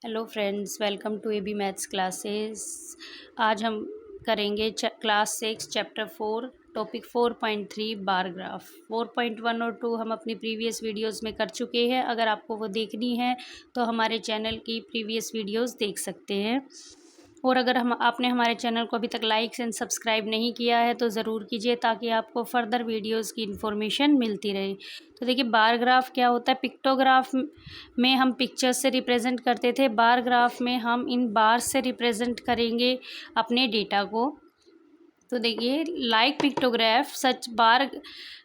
Hello friends, welcome to AB maths classes. आज हम करेंगे class 6 chapter 4 topic 4.3 bar graph. 4.1 और 2 हम अपनी प्रीवियस वीडियोस में कर चुके हैं। अगर आपको वो देखनी है तो हमारे चैनल की प्रीवियस वीडियोस देख सकते हैं। और अगर आपने हमारे चैनल को अभी तक लाइक एंड सब्सक्राइब नहीं किया है तो ज़रूर कीजिए, ताकि आपको फर्दर वीडियोस की इन्फॉर्मेशन मिलती रहे। तो देखिए, बार ग्राफ क्या होता है। पिक्टोग्राफ में हम पिक्चर से रिप्रेजेंट करते थे, बार ग्राफ में हम इन बार से रिप्रेजेंट करेंगे अपने डेटा को। तो देखिए, like pictograph such bar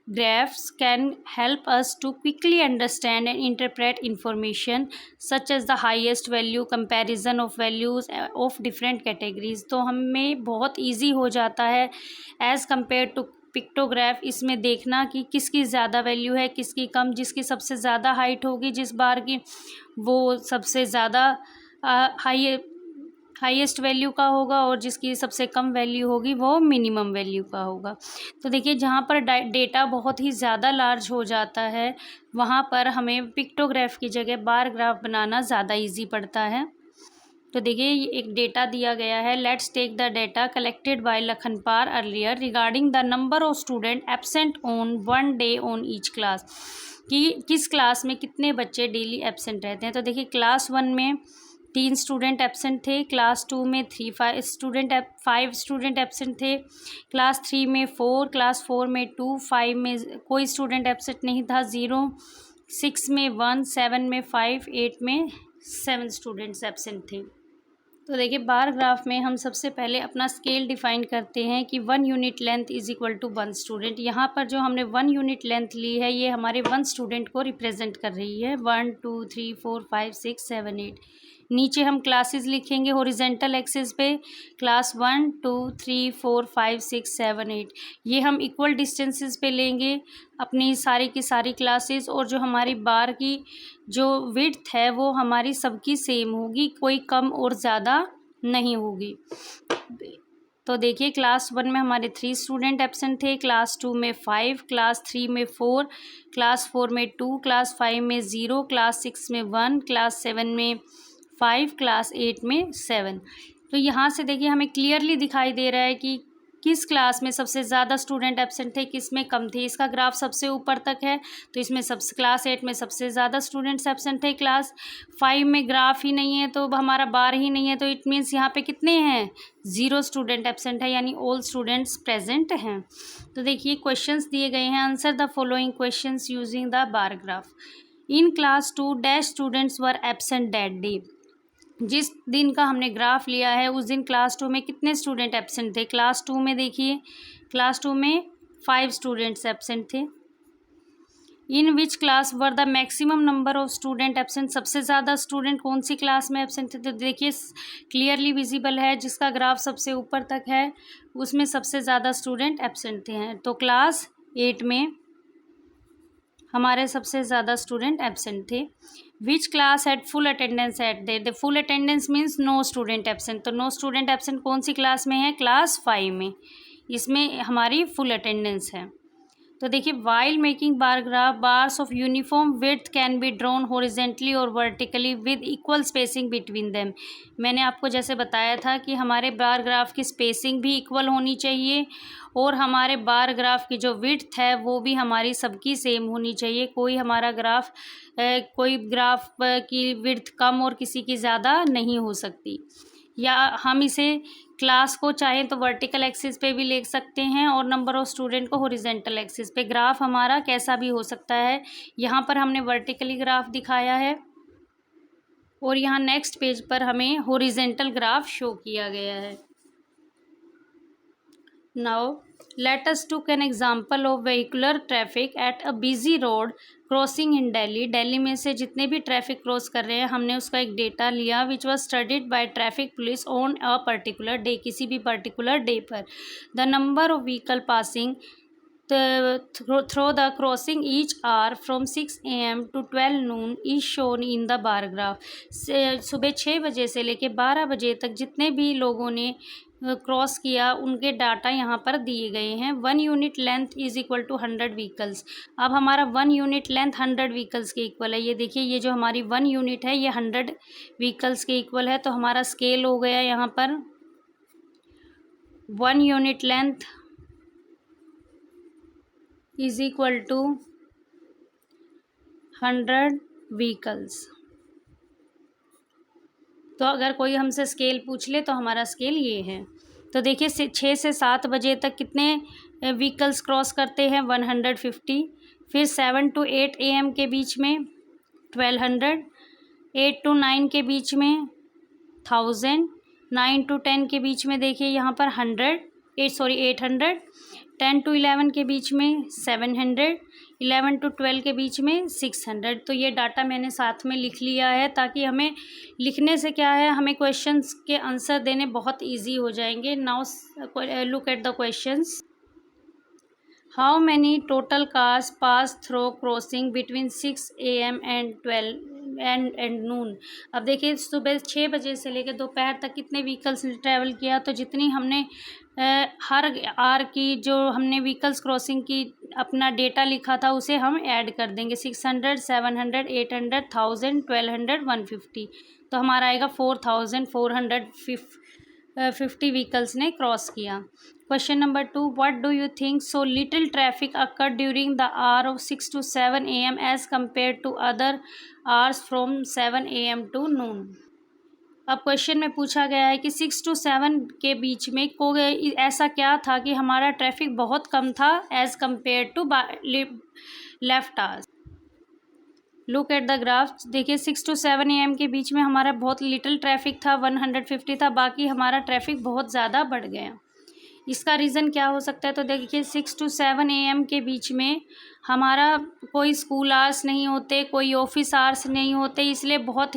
graphs can help us to quickly understand and interpret information such as the highest value, comparison of values of different categories। तो हमें बहुत easy हो जाता है as compared to पिक्टोग्राफ इसमें देखना कि किसकी ज़्यादा वैल्यू है, किसकी कम। जिसकी सबसे ज़्यादा हाइट होगी जिस बार की, वो सबसे ज़्यादा हाईएस्ट वैल्यू का होगा, और जिसकी सबसे कम वैल्यू होगी वो मिनिमम वैल्यू का होगा। तो देखिए, जहाँ पर डेटा बहुत ही ज़्यादा लार्ज हो जाता है वहाँ पर हमें पिक्टोग्राफ की जगह बार ग्राफ बनाना ज़्यादा इजी पड़ता है। तो देखिए, एक डेटा दिया गया है। Let's take the data collected by Lakhanpal earlier regarding the number of student absent on one day on each class, कि किस क्लास में कितने बच्चे डेली एब्सेंट रहते हैं। तो देखिए, क्लास 1 में 3 स्टूडेंट एब्सेंट थे, क्लास 2 में 5 स्टूडेंट एब्सेंट थे, क्लास 3 में 4, क्लास 4 में 2, 5 में कोई स्टूडेंट एब्सेंट नहीं था, 0, 6 में 1, 7 में 5, 8 में 7 स्टूडेंट्स एब्सेंट थे। तो देखिए, बार ग्राफ में हम सबसे पहले अपना स्केल डिफाइन करते हैं कि 1 unit length is equal to 1 student. यहाँ पर जो हमने 1 यूनिट लेंथ ली है, ये हमारे 1 स्टूडेंट को रिप्रेजेंट कर रही है। 1 2 3 4 5 6 7 8। नीचे हम क्लासेस लिखेंगे हॉरिजेंटल एक्सिस पे, क्लास 1 2 3 4 5 6 7 8। ये हम इक्वल डिस्टेंसेस पे लेंगे अपनी सारी की सारी क्लासेस, और जो हमारी बार की जो विड्थ है वो हमारी सबकी सेम होगी, कोई कम और ज़्यादा नहीं होगी। तो देखिए, क्लास 1 में हमारे 3 स्टूडेंट एब्सेंट थे, क्लास 2 में 5, क्लास 3 में 4, क्लास 4 में 2, क्लास 5 में 0, क्लास 6 में 1, क्लास 7 में 5, क्लास 8 में 7। तो यहाँ से देखिए, हमें क्लियरली दिखाई दे रहा है कि किस क्लास में सबसे ज़्यादा स्टूडेंट एब्सेंट थे, किस में कम थे। इसका ग्राफ सबसे ऊपर तक है, तो इसमें क्लास 8 में सबसे ज़्यादा स्टूडेंट्स एब्सेंट थे। क्लास 5 में ग्राफ ही नहीं है, तो हमारा बार ही नहीं है, तो इट मीन्स यहाँ पे कितने हैं, 0 स्टूडेंट एब्सेंट है, यानी ऑल स्टूडेंट्स प्रेजेंट हैं। तो देखिए, क्वेश्चंस दिए गए हैं। Answer the following questions using the bar graph. In class 2 dash students were absent that day. जिस दिन का हमने ग्राफ लिया है उस दिन क्लास 2 में कितने स्टूडेंट एब्सेंट थे। क्लास 2 में देखिए, क्लास 2 में 5 स्टूडेंट्स एब्सेंट थे। In which class were the maximum number of student absent. सबसे ज़्यादा स्टूडेंट कौन सी क्लास में एब्सेंट थे। तो देखिए, क्लियरली विजिबल है, जिसका ग्राफ सबसे ऊपर तक है उसमें सबसे ज़्यादा स्टूडेंट एब्सेंट थे हैं। तो क्लास 8 में हमारे सबसे ज़्यादा स्टूडेंट एब्सेंट थे। Which class had full attendance at the full attendance means no student absent. तो नो स्टूडेंट एब्सेंट कौन सी क्लास में है, क्लास 5 में, इसमें हमारी फुल अटेंडेंस है। तो देखिए, while making bar graph bars of uniform width can be drawn horizontally और vertically with equal spacing between them. मैंने आपको जैसे बताया था कि हमारे बार ग्राफ की स्पेसिंग भी इक्वल होनी चाहिए, और हमारे बार ग्राफ की जो विड्थ है वो भी हमारी सबकी सेम होनी चाहिए। कोई ग्राफ की विड्थ कम और किसी की ज़्यादा नहीं हो सकती। या हम इसे क्लास को चाहें तो वर्टिकल एक्सिस पे भी लिख सकते हैं, और नंबर ऑफ स्टूडेंट को हॉरिजेंटल एक्सिस पे। ग्राफ हमारा कैसा भी हो सकता है। यहाँ पर हमने वर्टिकली ग्राफ दिखाया है, और यहाँ नेक्स्ट पेज पर हमें हॉरिजेंटल ग्राफ शो किया गया है। Now let us to an example of vehicular traffic at a busy road crossing in Delhi. Delhi में से जितने भी ट्रैफिक क्रॉस कर रहे हैं, हमने उसका एक डेटा लिया which was studied by traffic police on a particular day, किसी भी पर्टिकुलर डे पर। The number of vehicle passing through the crossing each hour from 6 a.m. to 12 noon is shown in the bar graph। सुबह 6 बजे से लेके 12 बजे तक जितने भी लोगों ने क्रॉस किया उनके डाटा यहाँ पर दिए गए हैं। 1 unit length is equal to 100 vehicles. अब हमारा 1 यूनिट लेंथ 100 व्हीकल्स के इक्वल है। ये देखिए, ये जो हमारी 1 यूनिट है ये 100 व्हीकल्स के इक्वल है। तो हमारा स्केल हो गया यहाँ पर 1 unit length is equal to 100 vehicles. तो अगर कोई हमसे स्केल पूछ ले तो हमारा स्केल ये है। तो देखिए 6 से 7 बजे तक कितने व्हीकल्स क्रॉस करते हैं 150। फिर 7 to 8 AM के बीच में 1200, 8 to 9 के बीच में 1000, 9 to 10 के बीच में देखिए यहाँ पर 800, 10 to 11 के बीच में 700, 11 to 12 के बीच में 600। तो ये डाटा मैंने साथ में लिख लिया है ताकि हमें लिखने से क्या है, हमें क्वेश्चंस के आंसर देने बहुत इजी हो जाएंगे। Now look at the questions. How many total cars pass through crossing between 6 AM and 12 and noon. अब देखिए सुबह 6 बजे से लेकर दोपहर तक कितने व्हीकल्स ने ट्रैवल किया। तो जितनी हमने हर आर की जो हमने व्हीकल्स क्रॉसिंग की अपना डेटा लिखा था उसे हम ऐड कर देंगे। 600, 700, 800, 1000, 1200, 150। तो हमारा आएगा 4450 व्हीकल्स ने क्रॉस किया। Question number 2, what do you think so little traffic occur during the hour of 6 to 7 AM as compare to other hours from 7 AM to noon. अब क्वेश्चन में पूछा गया है कि 6 to 7 के बीच में कोई ऐसा क्या था कि हमारा ट्रैफिक बहुत कम था as compare to left hours. Look at the graph. देखिए 6 to 7 AM के बीच में हमारा बहुत लिटिल ट्रैफिक था, 150 था, बाकी हमारा ट्रैफिक बहुत ज़्यादा बढ़ गया। इसका रीज़न क्या हो सकता है? तो देखिए 6 to 7 AM के बीच में हमारा कोई स्कूल आवर्स नहीं होते, कोई ऑफिस आवर्स नहीं होते, इसलिए बहुत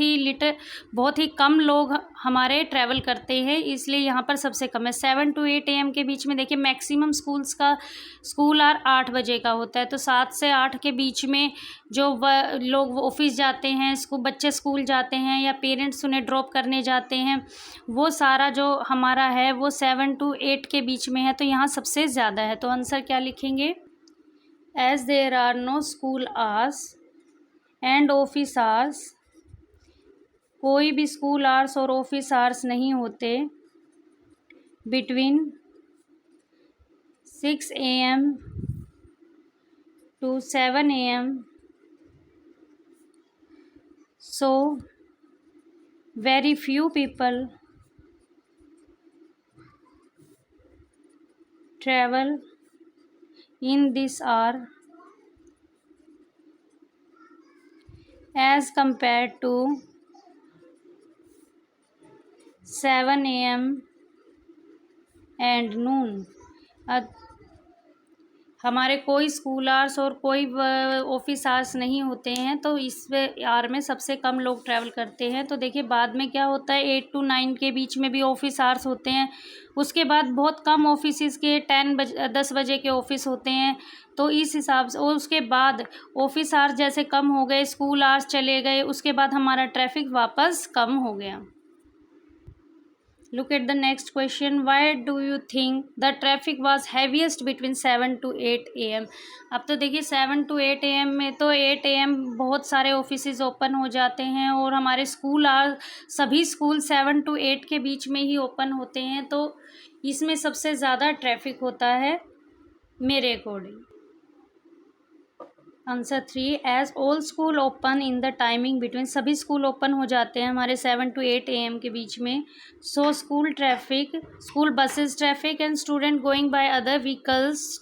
ही कम लोग हमारे ट्रैवल करते हैं, इसलिए यहाँ पर सबसे कम है। 7 to 8 AM के बीच में देखिए मैक्सिमम स्कूल्स का स्कूल आवर 8 बजे का होता है। तो 7 से 8 के बीच में जो लोग ऑफिस जाते हैं, बच्चे स्कूल जाते हैं या पेरेंट्स उन्हें ड्रॉप करने जाते हैं, वो सारा जो हमारा है वो 7 to 8 के बीच में है। तो यहाँ सबसे ज़्यादा है। तो आंसर क्या लिखेंगे? As there are no school hours and office hours, कोई भी स्कूल आवर्स और ऑफिस आवर्स नहीं होते between 6 AM to 7 AM, so very few people travel in this hour as compared to 7 AM and noon। हमारे कोई school hours और कोई office hours नहीं होते हैं, तो इस आवर में सबसे कम लोग ट्रैवल करते हैं। तो देखिए बाद में क्या होता है, 8 to 9 के बीच में भी ऑफिस आवर्स होते हैं, उसके बाद बहुत कम ऑफिस के 10 बजे के ऑफिस होते हैं। तो इस हिसाब से, और उसके बाद ऑफिस आवर्स जैसे कम हो गए, स्कूल आवर्स चले गए, उसके बाद हमारा ट्रैफिक वापस कम हो गया। Look at the next question. Why do you think the traffic was heaviest between 7 to 8 AM? अब तो देखिए 7 to 8 AM में तो 8 AM बहुत सारे ऑफिसेज ओपन हो जाते हैं और हमारे सभी स्कूल 7 to 8 के बीच में ही ओपन होते हैं। तो इसमें सबसे ज़्यादा ट्रैफिक होता है मेरे according. Answer 3, as all school open in the timing between, सभी स्कूल ओपन हो जाते हैं हमारे 7 to 8 AM के बीच में। So school buses traffic and student going by other vehicles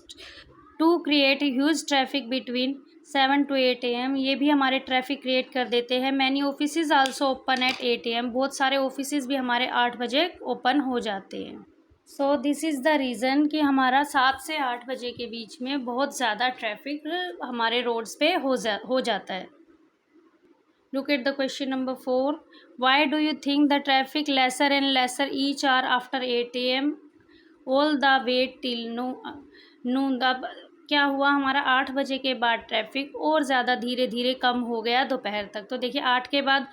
to create huge traffic between 7 to 8 AM, ये भी हमारे ट्रैफिक क्रिएट कर देते हैं। Many offices also open at 8 AM, बहुत सारे ऑफिसेज भी हमारे 8 बजे ओपन हो जाते हैं। So this is the reason कि हमारा 7 से 8 बजे के बीच में बहुत ज़्यादा ट्रैफिक हमारे रोड्स पे हो जाता है। Look at the question number 4, why do you think the traffic lesser and lesser each hour after 8 AM all the way till noon. क्या हुआ, हमारा 8 बजे के बाद ट्रैफिक और ज़्यादा धीरे धीरे कम हो गया दोपहर तक। तो देखिए 8 के बाद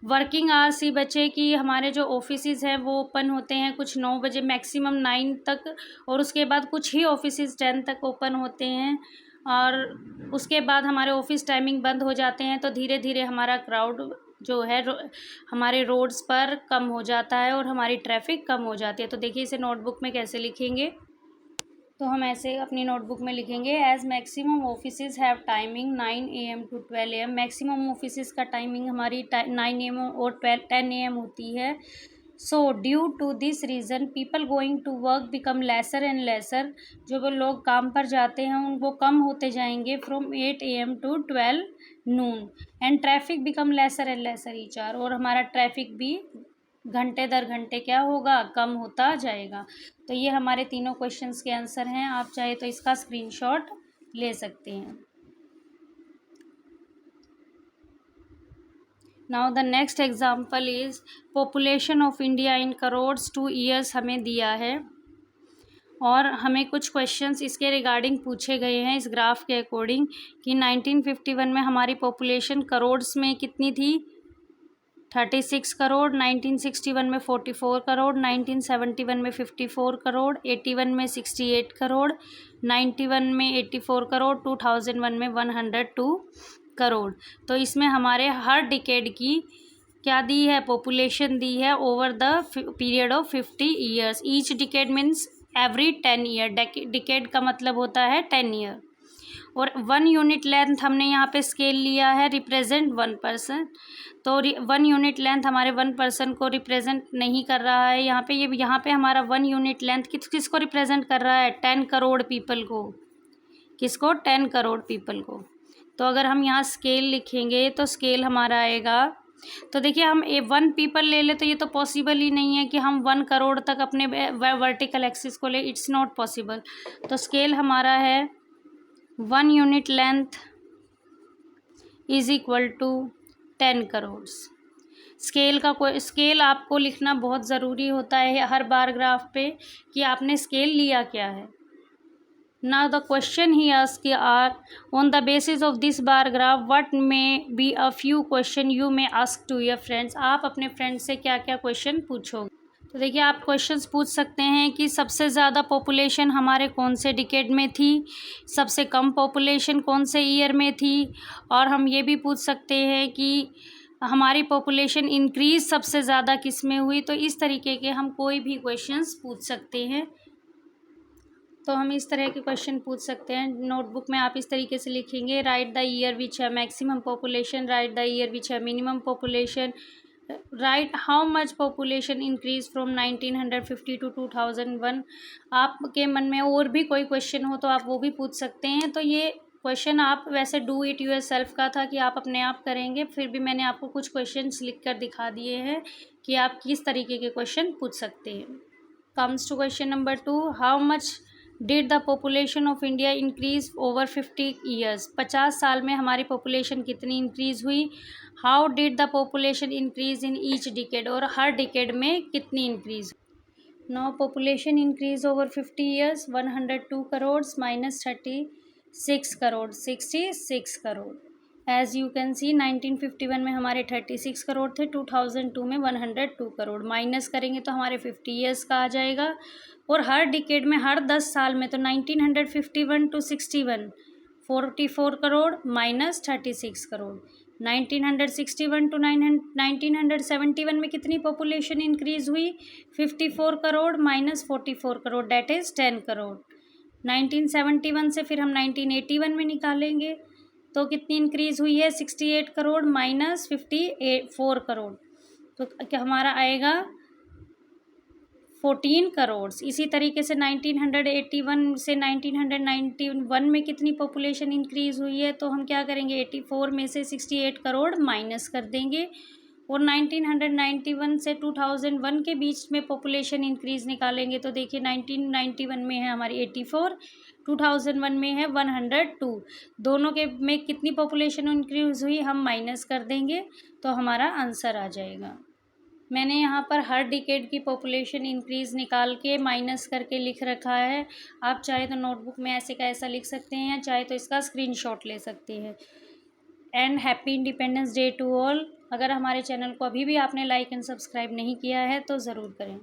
वर्किंग आवर्स ही बचे कि हमारे जो ऑफिसेज़ हैं वो ओपन होते हैं कुछ 9 बजे, मैक्सिमम 9 तक, और उसके बाद कुछ ही ऑफिसेज़ 10 तक ओपन होते हैं, और उसके बाद हमारे ऑफिस टाइमिंग बंद हो जाते हैं। तो धीरे धीरे हमारा क्राउड जो है हमारे रोड्स पर कम हो जाता है और हमारी ट्रैफिक कम हो जाती है। तो देखिए इसे नोटबुक में कैसे लिखेंगे, तो हम ऐसे अपनी नोटबुक में लिखेंगे, as maximum offices have timing 9 AM to 12 AM। Maximum offices का टाइमिंग हमारी 9 AM और 10 AM होती है। So due to this reason people going to work become lesser and lesser. जो वो लोग काम पर जाते हैं वो कम होते जाएंगे from 8 AM to 12 noon। And traffic become lesser and lesser each hour. और हमारा ट्रैफिक भी घंटे दर घंटे क्या होगा, कम होता जाएगा। तो ये हमारे तीनों क्वेश्चंस के आंसर हैं। आप चाहे तो इसका स्क्रीनशॉट ले सकते हैं। Now the next example is population of India in crores 2 years हमें दिया है, और हमें कुछ क्वेश्चंस इसके रिगार्डिंग पूछे गए हैं इस ग्राफ के अकॉर्डिंग कि 1951 में हमारी पॉपुलेशन करोड्स में कितनी थी, 36 करोड़, 1961 में 44 करोड़, 1971 में 54 करोड़, 81 में 68 करोड़, 91 में 84 करोड़, 2001 में 102 करोड़। तो इसमें हमारे हर डिकेड की क्या दी है, पॉपुलेशन दी है over the period of 50 years. Each decade means every 10 year, decade का मतलब होता है 10 ईयर। और 1 यूनिट लेंथ हमने यहाँ पे स्केल लिया है रिप्रेजेंट 1%। तो 1 यूनिट लेंथ हमारे 1% को रिप्रेजेंट नहीं कर रहा है यहाँ पे। ये यहाँ पे हमारा 1 यूनिट लेंथ किसको रिप्रेजेंट कर रहा है, 10 करोड़ पीपल को। किसको, 10 करोड़ पीपल को। तो अगर हम यहाँ स्केल लिखेंगे तो स्केल हमारा आएगा, तो देखिए हम 1 पीपल ले ले तो ये तो पॉसिबल ही नहीं है कि हम 1 करोड़ तक अपने वर्टिकल एक्सिस को ले, इट्स नॉट पॉसिबल। तो स्केल हमारा है 1 unit length is equal to 10 crore. Scale आपको लिखना बहुत ज़रूरी होता है हर बार ग्राफ पे कि आपने स्केल लिया क्या है। Now the question he ask are on the basis of this bar graph what may be a few question you may ask to your friends. आप अपने फ्रेंड्स से क्या क्या क्वेश्चन पूछोगे। तो देखिए आप क्वेश्चंस पूछ सकते हैं कि सबसे ज़्यादा पॉपुलेशन हमारे कौन से डिकेड में थी, सबसे कम पॉपुलेशन कौन से ईयर में थी, और हम ये भी पूछ सकते हैं कि हमारी पॉपुलेशन इंक्रीज़ सबसे ज़्यादा किस में हुई। तो इस तरीके के हम कोई भी क्वेश्चंस पूछ सकते हैं। तो हम इस तरह के क्वेश्चन पूछ सकते हैं। नोटबुक में आप इस तरीके से लिखेंगे, राइट द ईयर विच है maximum population, write the year which है minimum population, write how much population increase from 1950 to 2001। आपके मन में और भी कोई क्वेश्चन हो तो आप वो भी पूछ सकते हैं। तो ये क्वेश्चन आप वैसे डू इट यूर सेल्फ का था कि आप अपने आप करेंगे, फिर भी मैंने आपको कुछ क्वेश्चंस लिख कर दिखा दिए हैं कि आप किस तरीके के क्वेश्चन पूछ सकते हैं। Comes to question number 2, how much did the population of India increase over 50 years. 50 साल में हमारी पॉपुलेशन कितनी इंक्रीज़ हुई। How did the population increase in each decade, और हर डिकेड में कितनी increase. Now population increase over 50 years 102 crore minus 36 crore 66 crore. As you can see 1951 में हमारे 36 करोड़ थे, 2002 में 102 करोड़। माइनस करेंगे तो हमारे 50 ईयर्स का आ जाएगा। और हर डिकेड में हर 10 साल में, तो 1951 to 61 44 crore minus 36 crore. 1961 to 1971 में कितनी पॉपुलेशन इंक्रीज हुई, 54 crore minus 44 crore, that is 10 crore. 1971 से फिर हम 1981 में निकालेंगे तो कितनी इंक्रीज़ हुई है, 68 करोड़ माइनस 54 करोड़। तो क्या हमारा आएगा 14 करोड़। इसी तरीके से 1981 से 1991 में कितनी पॉपुलेशन इंक्रीज़ हुई है, तो हम क्या करेंगे 84 में से 68 करोड़ माइनस कर देंगे। और 1991 से 2001 के बीच में पॉपुलेशन इंक्रीज़ निकालेंगे तो देखिए 1991 में है हमारी 84, 2001 में है 102। दोनों के में कितनी पॉपुलेशन इंक्रीज़ हुई हम माइनस कर देंगे तो हमारा आंसर आ जाएगा। मैंने यहाँ पर हर डिकेड की पॉपुलेशन इंक्रीज़ निकाल के माइनस करके लिख रखा है। आप चाहे तो नोटबुक में ऐसे का ऐसा लिख सकते हैं, या चाहे तो इसका स्क्रीनशॉट ले सकते हैं। And happy independence day to all. अगर हमारे चैनल को अभी भी आपने लाइक एंड सब्सक्राइब नहीं किया है तो ज़रूर करें।